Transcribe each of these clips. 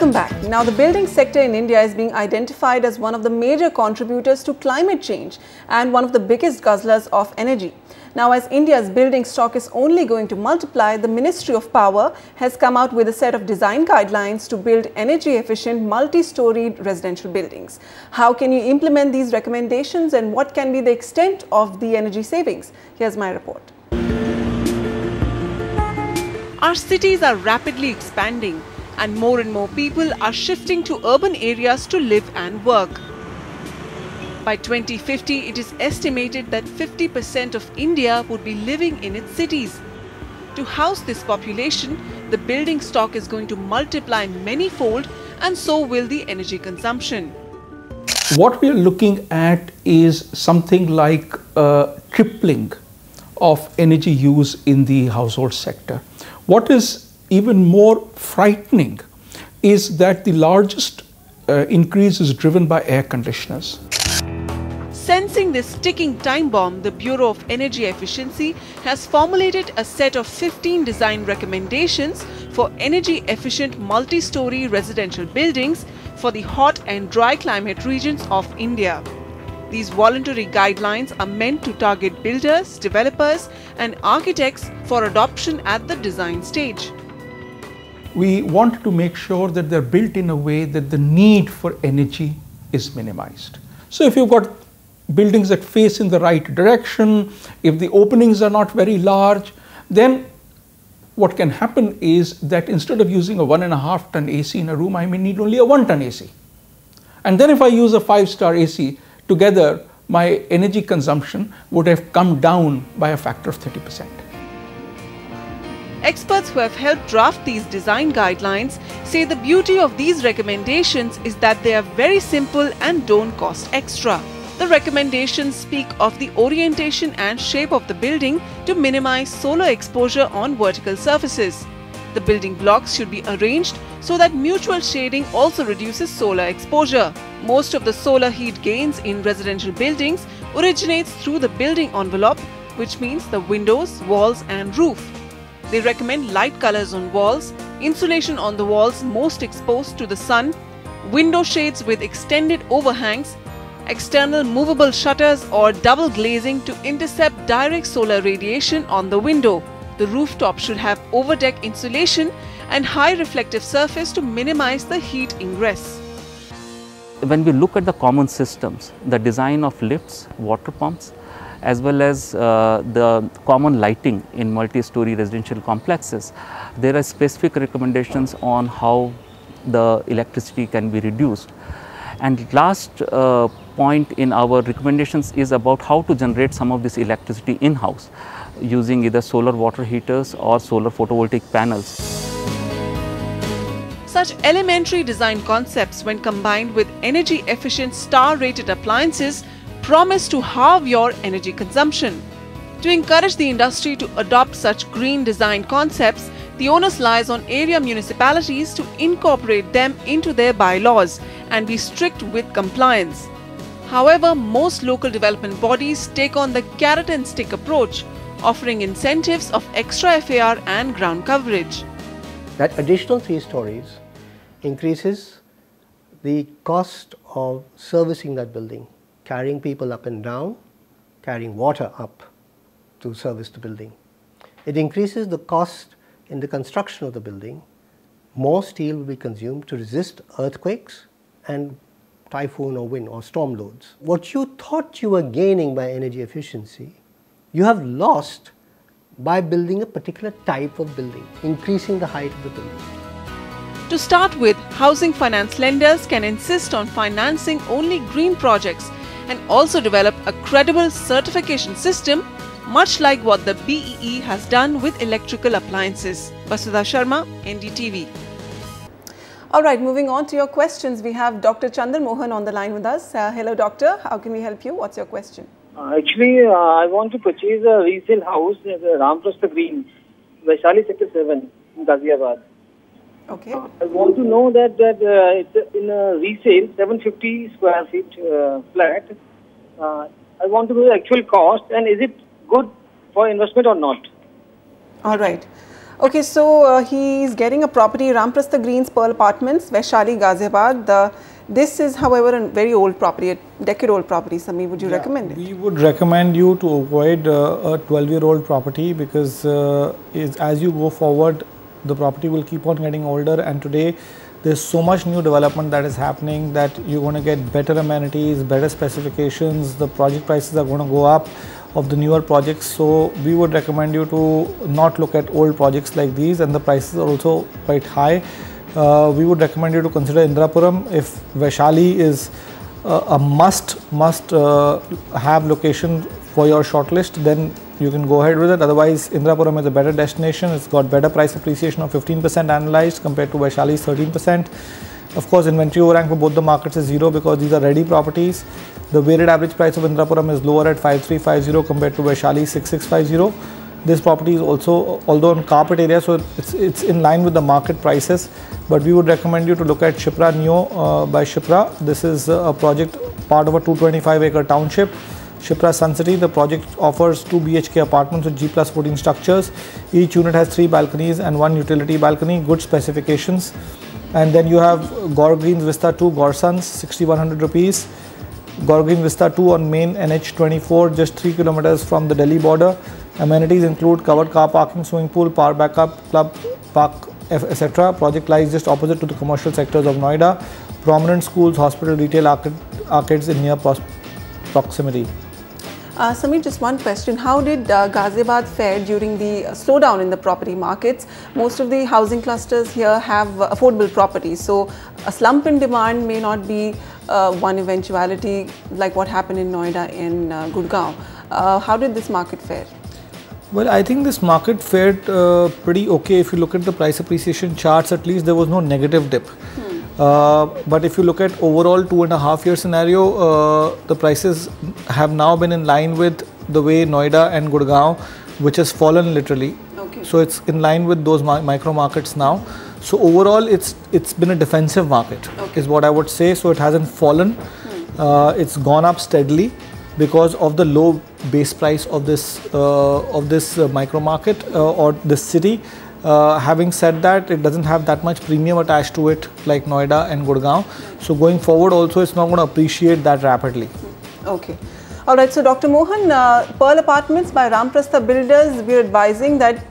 Welcome back. Now, the building sector in India is being identified as one of the major contributors to climate change and one of the biggest guzzlers of energy. Now, as India's building stock is only going to multiply, the Ministry of Power has come out with a set of design guidelines to build energy-efficient, multi-storied residential buildings. How can you implement these recommendations and what can be the extent of the energy savings? Here's my report. Our cities are rapidly expanding and more people are shifting to urban areas to live and work. By 2050, it is estimated that 50% of India would be living in its cities. To house this population, the building stock is going to multiply many-fold, and so will the energy consumption. What we are looking at is something like a tripling of energy use in the household sector. What is even more frightening is that the largest increase is driven by air conditioners. Sensing this ticking time bomb, the Bureau of Energy Efficiency has formulated a set of 15 design recommendations for energy-efficient multi-story residential buildings for the hot and dry climate regions of India. These voluntary guidelines are meant to target builders, developers and architects for adoption at the design stage. We want to make sure that they're built in a way that the need for energy is minimized. So if you've got buildings that face in the right direction, if the openings are not very large, then what can happen is that instead of using a 1.5 ton AC in a room, I may need only a 1 ton AC. And then if I use a 5-star AC, together my energy consumption would have come down by a factor of 30%. Experts who have helped draft these design guidelines say the beauty of these recommendations is that they are very simple and don't cost extra. The recommendations speak of the orientation and shape of the building to minimize solar exposure on vertical surfaces. The building blocks should be arranged so that mutual shading also reduces solar exposure. Most of the solar heat gains in residential buildings originates through the building envelope, which means the windows, walls and roof. They recommend light colors on walls, insulation on the walls most exposed to the sun, window shades with extended overhangs, external movable shutters or double glazing to intercept direct solar radiation on the window. The rooftop should have overdeck insulation and high reflective surface to minimize the heat ingress. When we look at the common systems, the design of lifts, water pumps, as well as the common lighting in multi-story residential complexes, there are specific recommendations on how the electricity can be reduced. And last point in our recommendations is about how to generate some of this electricity in-house using either solar water heaters or solar photovoltaic panels. Such elementary design concepts, when combined with energy-efficient star-rated appliances, promise to halve your energy consumption. To encourage the industry to adopt such green design concepts, the onus lies on area municipalities to incorporate them into their bylaws and be strict with compliance. However, most local development bodies take on the carrot and stick approach, offering incentives of extra FAR and ground coverage. That additional 3 stories increases the cost of servicing that building, carrying people up and down, carrying water up to service the building. It increases the cost in the construction of the building. More steel will be consumed to resist earthquakes and typhoon or wind or storm loads. What you thought you were gaining by energy efficiency, you have lost by building a particular type of building, increasing the height of the building. To start with, housing finance lenders can insist on financing only green projects and also develop a credible certification system, much like what the BEE has done with electrical appliances. Vasudha Sharma, NDTV. All right, moving on to your questions, we have Dr. Chandan Mohan on the line with us. Hello, doctor. How can we help you? What's your question? Actually, I want to purchase a resale house at Ramprastha Green, Vaishali Sector 7 in Ghaziabad. Okay. I want to know that it's in a resale 750 square feet flat. I want to know the actual cost and is it good for investment or not? All right. Okay, so he is getting a property, Ramprastha Greens Pearl Apartments, Vaishali, Ghaziabad. This is, however, a very old property, a decade-old property. Samir, would you recommend it? We would recommend you to avoid a 12-year-old property because as you go forward, the property will keep on getting older, and today there's so much new development that is happening that you're going to get better amenities, better specifications, the project prices are going to go up of the newer projects. So we would recommend you to not look at old projects like these, and the prices are also quite high. We would recommend you to consider Indirapuram. If Vaishali is a must have location for your shortlist, then you can go ahead with it. Otherwise, Indirapuram is a better destination. It's got better price appreciation of 15% annualized compared to Vaishali's 13%. Of course, inventory overhang for both the markets is 0 because these are ready properties. The weighted average price of Indirapuram is lower at 5350 compared to Vaishali's 6650. This property is also, although in carpet area, so it's in line with the market prices. But we would recommend you to look at Shipra Neo by Shipra. This is a project part of a 225-acre township. Shipra Sun City, the project offers 2 BHK apartments with G+14 structures. Each unit has 3 balconies and 1 utility balcony, good specifications. And then you have Gaur Greens Vista 2, Gorsons, 6100 rupees. Gaur Green Vista 2 on main NH 24, just 3 kilometers from the Delhi border. Amenities include covered car parking, swimming pool, power backup, club, park, etc. Project lies just opposite to the commercial sectors of Noida. Prominent schools, hospital, retail arcades in near proximity. Samir, just one question. How did Ghaziabad fare during the slowdown in the property markets? Most of the housing clusters here have affordable properties. So a slump in demand may not be one eventuality like what happened in Noida and Gurgaon. How did this market fare? Well, I think this market fared pretty okay. If you look at the price appreciation charts, at least there was no negative dip. But if you look at overall 2.5-year scenario, the prices have now been in line with the way Noida and Gurgaon, which has fallen literally. Okay. So it's in line with those micro markets now. So overall, it's been a defensive market, is what I would say. So it hasn't fallen. It's gone up steadily because of the low base price of this micro market or this city. Having said that, it doesn't have that much premium attached to it like Noida and Gurgaon. So going forward also, it's not going to appreciate that rapidly. Okay. All right. So Dr. Mohan, Pearl Apartments by Ramprastha Builders, we're advising that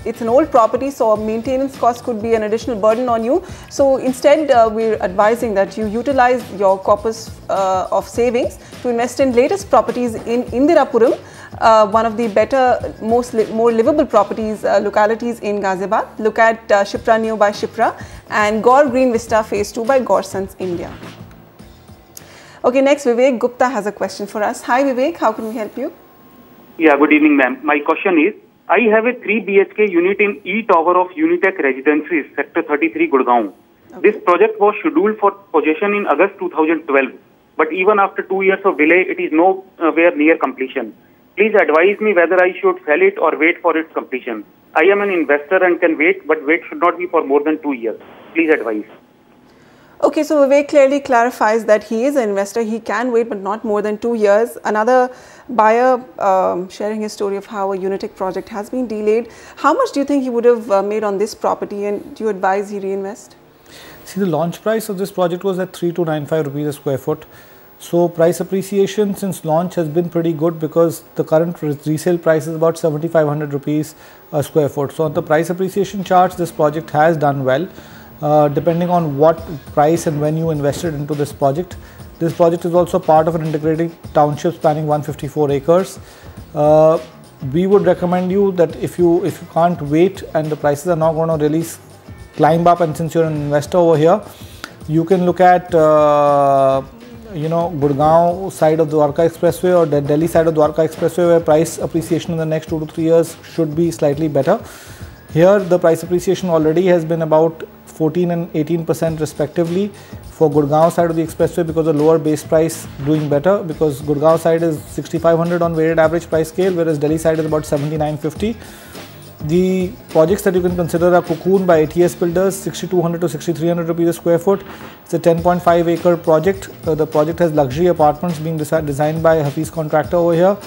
it's an old property, so maintenance cost could be an additional burden on you. So instead, we're advising that you utilize your corpus of savings to invest in latest properties in Indirapuram, one of the better, more livable properties, localities in Ghaziabad. Look at Shipra Neo by Shipra and Gaur Green Vista Phase 2 by Gorsons India. Okay, next Vivek Gupta has a question for us. Hi Vivek, how can we help you? Yeah, good evening ma'am. My question is, I have a 3 BHK unit in E Tower of Unitech Residences, Sector 33, Gurgaon. Okay. This project was scheduled for possession in August 2012. But even after 2 years of delay, it is nowhere near completion. Please advise me whether I should sell it or wait for its completion. I am an investor and can wait, but wait should not be for more than 2 years. Please advise. Okay, so Vivek clearly clarifies that he is an investor. He can wait, but not more than 2 years. Another buyer sharing his story of how a Unitech project has been delayed. How much do you think he would have made on this property, and do you advise he reinvest? See, the launch price of this project was at 3295 rupees a square foot. So price appreciation since launch has been pretty good because the current resale price is about 7500 rupees a square foot. So on the price appreciation charts, this project has done well. Depending on what price and when you invested into this project. This project is also part of an integrated township spanning 154 acres. We would recommend you that if you can't wait and the prices are not going to really climb up, and since you're an investor over here, you can look at Gurgaon side of the Dwarka Expressway or the Delhi side of Dwarka Expressway, where price appreciation in the next 2 to 3 years should be slightly better. Here the price appreciation already has been about 14% and 18% respectively for Gurgaon side of the expressway because the lower base price doing better, because Gurgaon side is 6500 on weighted average price scale, whereas Delhi side is about 7950. The projects that you can consider are Cocoon by ATS Builders, 6200 to 6300 rupees a square foot. It's a 10.5 acre project. The project has luxury apartments being designed by Hafiz contractor over here.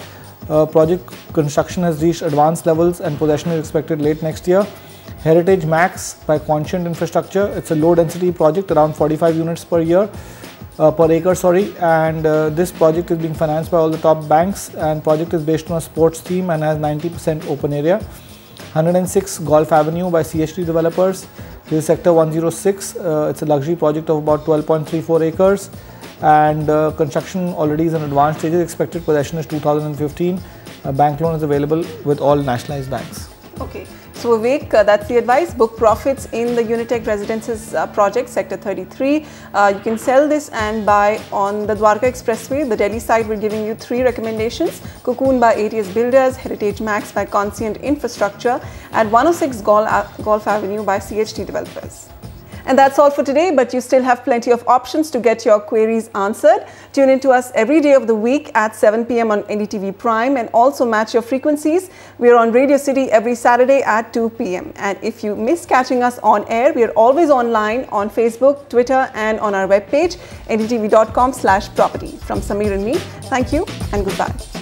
Project construction has reached advanced levels and possession is expected late next year. Heritage Max by Conscient Infrastructure. It's a low density project, around 45 units per year. Per acre, sorry, and this project is being financed by all the top banks, and project is based on a sports theme and has 90% open area. 106 Golf Avenue by CHT developers. This is sector 106. It's a luxury project of about 12.34 acres, and construction already is in advanced stages. Expected possession is 2015. Bank loan is available with all nationalized banks. Okay. So Vivek, that's the advice. Book profits in the Unitech Residences project, Sector 33. You can sell this and buy on the Dwarka Expressway. The Delhi side, we're giving you 3 recommendations. Cocoon by ATS Builders, Heritage Max by Conscient Infrastructure, and 106 Golf Avenue by CHT Developers. And that's all for today, but you still have plenty of options to get your queries answered. Tune in to us every day of the week at 7 p.m. on NDTV Prime, and also match your frequencies. We are on Radio City every Saturday at 2 p.m. And if you miss catching us on air, we are always online on Facebook, Twitter, and on our webpage, ndtv.com/property. From Samir and me, thank you and goodbye.